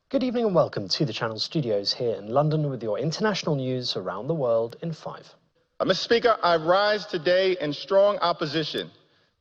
Good evening and welcome to the Channel Studios here in London with your international news around the world in 5. Mr. Speaker, I rise today in strong opposition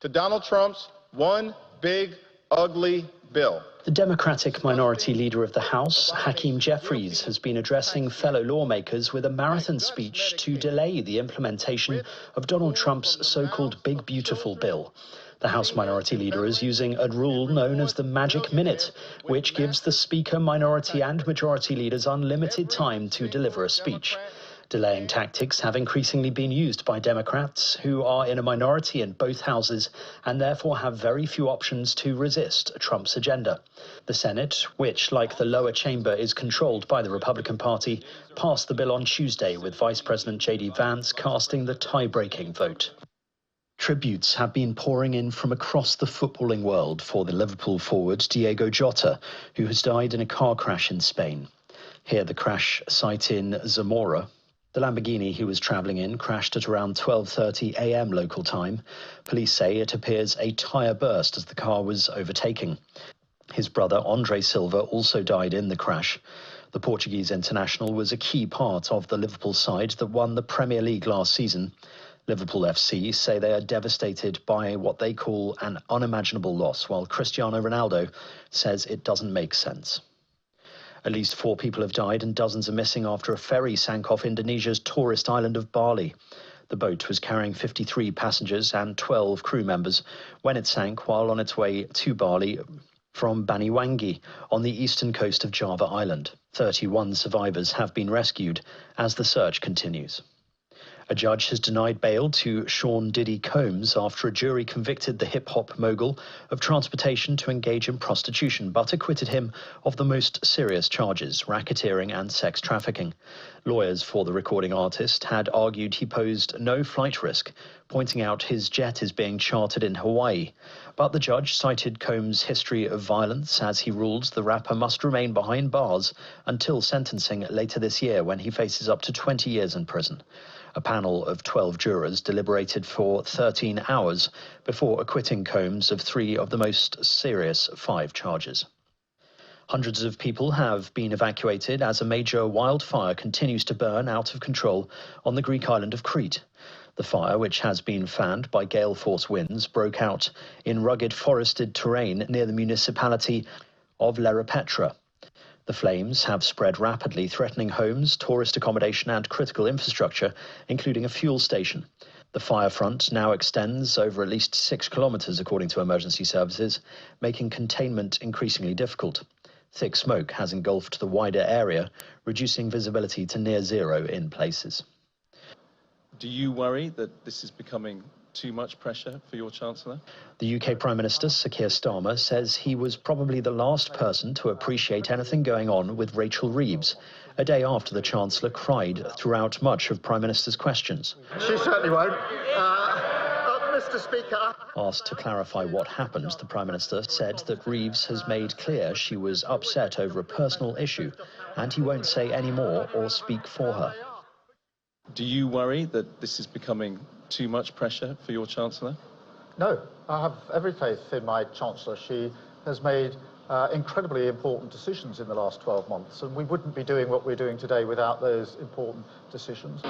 to Donald Trump's one big, ugly bill. The Democratic minority leader of the House, Hakeem Jeffries, has been addressing fellow lawmakers with a marathon speech to delay the implementation of Donald Trump's so-called Big Beautiful Bill. The House Minority Leader is using a rule known as the Magic Minute, which gives the Speaker, Minority and Majority Leaders unlimited time to deliver a speech. Delaying tactics have increasingly been used by Democrats, who are in a minority in both houses and therefore have very few options to resist Trump's agenda. The Senate, which, like the lower chamber, is controlled by the Republican Party, passed the bill on Tuesday, with Vice President J.D. Vance casting the tie-breaking vote. Tributes have been pouring in from across the footballing world for the Liverpool forward Diogo Jota, who has died in a car crash in Spain. Here, the crash site in Zamora. The Lamborghini he was travelling in crashed at around 12:30 a.m. local time. Police say it appears a tyre burst as the car was overtaking. His brother, Andre Silva, also died in the crash. The Portuguese international was a key part of the Liverpool side that won the Premier League last season. Liverpool FC say they are devastated by what they call an unimaginable loss, while Cristiano Ronaldo says it doesn't make sense. At least 4 people have died and dozens are missing after a ferry sank off Indonesia's tourist island of Bali. The boat was carrying 53 passengers and 12 crew members when it sank while on its way to Bali from Banyuwangi on the eastern coast of Java Island. 31 survivors have been rescued as the search continues. A judge has denied bail to Sean Diddy Combs after a jury convicted the hip-hop mogul of transportation to engage in prostitution, but acquitted him of the most serious charges, racketeering and sex trafficking. Lawyers for the recording artist had argued he posed no flight risk, pointing out his jet is being chartered in Hawaii. But the judge cited Combs' history of violence as he ruled the rapper must remain behind bars until sentencing later this year, when he faces up to 20 years in prison. A panel of 12 jurors deliberated for 13 hours before acquitting Combs of 3 of the most serious 5 charges. Hundreds of people have been evacuated as a major wildfire continues to burn out of control on the Greek island of Crete. The fire, which has been fanned by gale force winds, broke out in rugged forested terrain near the municipality of Leripetra. The flames have spread rapidly, threatening homes, tourist accommodation and critical infrastructure, including a fuel station. The fire front now extends over at least 6 kilometers, according to emergency services, making containment increasingly difficult. Thick smoke has engulfed the wider area, reducing visibility to near zero in places. Do you worry that this is becoming too much pressure for your Chancellor? The UK Prime Minister, Sir Keir Starmer, says he was probably the last person to appreciate anything going on with Rachel Reeves, a day after the Chancellor cried throughout much of Prime Minister's questions. She certainly won't. Mr. Speaker. Asked to clarify what happened, the Prime Minister said that Reeves has made clear she was upset over a personal issue and he won't say any more or speak for her. Do you worry that this is becoming too much pressure for your Chancellor? No, I have every faith in my Chancellor. She has made incredibly important decisions in the last 12 months, and we wouldn't be doing what we're doing today without those important decisions.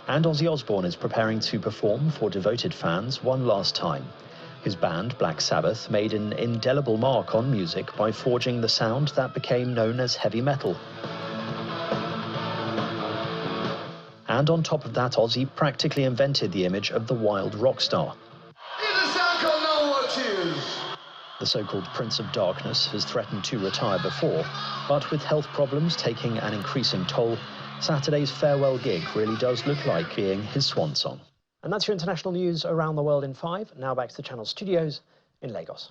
And Ozzy Osbourne is preparing to perform for devoted fans one last time. His band, Black Sabbath, made an indelible mark on music by forging the sound that became known as heavy metal. And on top of that, Ozzy practically invented the image of the wild rock star. The so-called Prince of Darkness has threatened to retire before, but with health problems taking an increasing toll, Saturday's farewell gig really does look like being his swan song. And that's your international news around the world in 5. Now back to the Channel Studios in Lagos.